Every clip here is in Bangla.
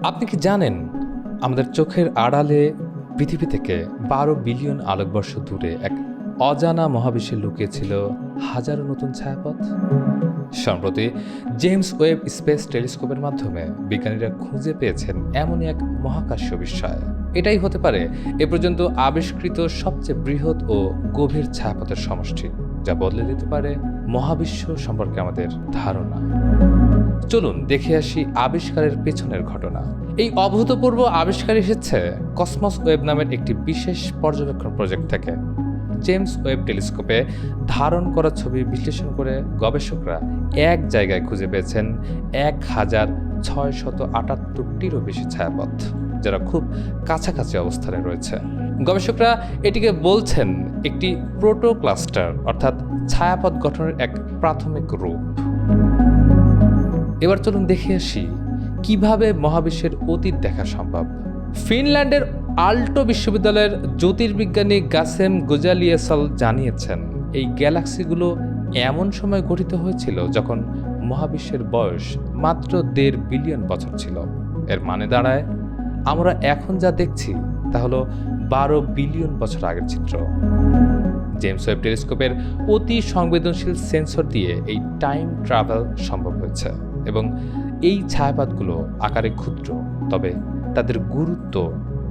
আপনি কি জানেন আমাদের চোখের আড়ালে পৃথিবী থেকে ১২ বিলিয়ন আলোকবর্ষ দূরে এক অজানা মহাবিশ্বে লুকিয়ে ছিল হাজারো নতুন ছায়াপথ? সম্প্রতি জেমস ওয়েব স্পেস টেলিস্কোপের মাধ্যমে বিজ্ঞানীরা খুঁজে পেয়েছেন এমনই এক মহাকাশীয় বিস্ময়। এটাই হতে পারে এ পর্যন্ত আবিষ্কৃত সবচেয়ে বৃহৎ ও গভীর ছায়াপথের সমষ্টি, যা বদলে দিতে পারে মহাবিশ্ব সম্পর্কে আমাদের ধারণা। চলুন দেখে আসি আবিষ্কারের পেছনের ঘটনা। এই অভূতপূর্ব আবিষ্কার এসেছে কসমস ওয়েব নামের একটি বিশেষ পর্যবেক্ষণ প্রজেক্ট থেকে। জেমস ওয়েব টেলিস্কোপে ধারণ করা ছবি বিশ্লেষণ করে গবেষকরা এক জায়গায় খুঁজে পেয়েছেন ১,৬৭৮টিরও বেশি ছায়াপথ, যারা খুব কাছাকাছি অবস্থানে রয়েছে। গবেষকরা এটিকে বলছেন একটি প্রোটো ক্লাস্টার, অর্থাৎ ছায়াপথ গঠনের এক প্রাথমিক রূপ। এবার চলুন দেখে আসি কিভাবে মহাবিশ্বের অতীত দেখা সম্ভব। ফিনল্যান্ডের আল্টো বিশ্ববিদ্যালয়ের জ্যোতির্বিজ্ঞানী গাসেম গোজালিয়েসল জানিয়েছেন, এই গ্যালাক্সিগুলো এমন সময় গঠিত হয়েছিল যখন মহাবিশ্বের বয়স মাত্র ১.৫ বিলিয়ন বছর ছিল। এর মানে দাঁড়ায় আমরা এখন যা দেখছি তা হলো ১২ বিলিয়ন বছর আগের চিত্র। জেমস ওয়েব টেলিস্কোপের অতি সংবেদনশীল সেন্সর দিয়ে এই টাইম ট্রাভেল সম্ভব হয়েছে এবং এই ছায়াপথগুলো আকারে ক্ষুদ্র, তবে তাদের গুরুত্ব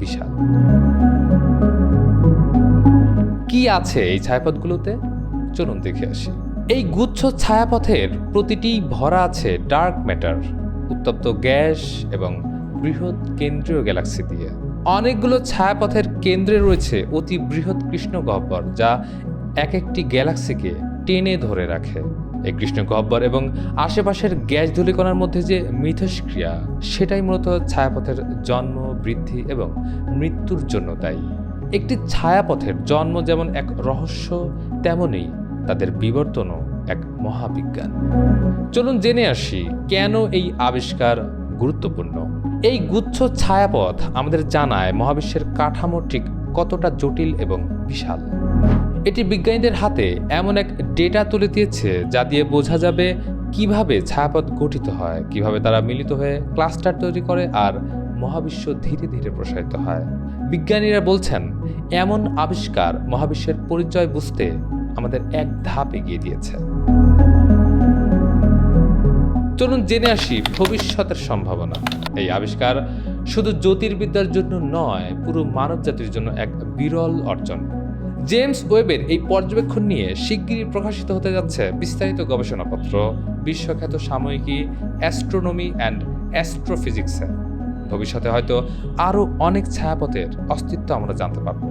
বিশাল। কি আছে এই ছায়াপথগুলোতে? চলুন দেখে আসি। এই গুচ্ছ ছায়াপথের প্রতিটি ভরা আছে ডার্ক ম্যাটার, উত্তপ্ত গ্যাস এবং বৃহৎ কেন্দ্রীয় গ্যালাক্সি দিয়ে। অনেকগুলো ছায়াপথের কেন্দ্রে রয়েছে অতি বৃহৎ কৃষ্ণগহ্বর, যা এক একটি গ্যালাক্সিকে টেনে ধরে রাখে। এই কৃষ্ণগহ্বর এবং আশেপাশের গ্যাস ধূলিকণার মধ্যে যে মিথস্ক্রিয়া, সেটাই মূলত ছায়াপথের জন্ম, বৃদ্ধি এবং মৃত্যুর জন্য দায়ী। একটি ছায়াপথের জন্ম যেমন এক রহস্য, তেমনই তাদের বিবর্তনও এক মহাবিজ্ঞান। চলুন জেনে আসি কেন এই আবিষ্কার গুরুত্বপূর্ণ। এই গুচ্ছ ছায়াপথ আমাদের জানায় মহাবিশ্বের কাঠামো ঠিক কতটা জটিল এবং বিশাল। এটি বিজ্ঞানীদের হাতে এমন এক ডেটা তুলে দিয়েছে যা দিয়ে বোঝা যাবে কিভাবে ছায়াপথ গঠিত হয়, কিভাবে তারা মিলিত হয়ে ক্লাস্টার তৈরি করে আর মহাবিশ্ব ধীরে ধীরে প্রসারিত হয়। বিজ্ঞানীরা বলছেন এমন আবিষ্কার মহাবিশ্বের পরিচয় বুঝতে আমাদের এক ধাপ এগিয়ে দিয়েছে। চলুন জেনে আসি ভবিষ্যতের সম্ভাবনা। এই আবিষ্কার শুধু জ্যোতির্বিদ্যার জন্য নয়, পুরো মানব জাতির জন্য এক বিরল অর্জন। জেমস ওয়েবের এই পর্যবেক্ষণ নিয়ে শিগগিরই প্রকাশিত হতে যাচ্ছে বিস্তারিত গবেষণাপত্র বিশ্বখ্যাত সাময়িকী অ্যাস্ট্রোনমি অ্যান্ড অ্যাস্ট্রোফিজিক্সে। ভবিষ্যতে হয়তো আরও অনেক ছায়াপথের অস্তিত্ব আমরা জানতে পারব,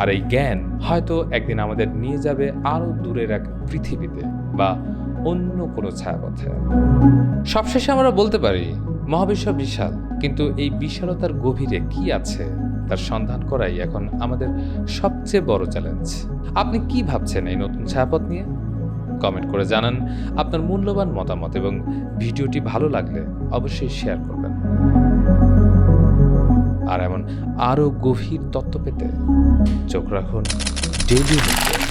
আর এই জ্ঞান হয়তো একদিন আমাদের নিয়ে যাবে আরও দূরের এক পৃথিবীতে বা অন্য কোনো ছায়াপথে। সবশেষে আমরা বলতে পারি মহাবিশ্ব বিশাল, কিন্তু এই বিশালতার গভীরে কি আছে তার সন্ধান করাই এখন আমাদের সবচেয়ে বড় চ্যালেঞ্জ। আপনি কি ভাবছেন এই নতুন ছায়াপথ নিয়ে? কমেন্ট করে জানান আপনার মূল্যবান মতামত এবং ভিডিওটি ভালো লাগলে অবশ্যই শেয়ার করবেন। আর এমন আরও গভীর তথ্য পেতে চোখ রাখুন ডেইলি নিউজে।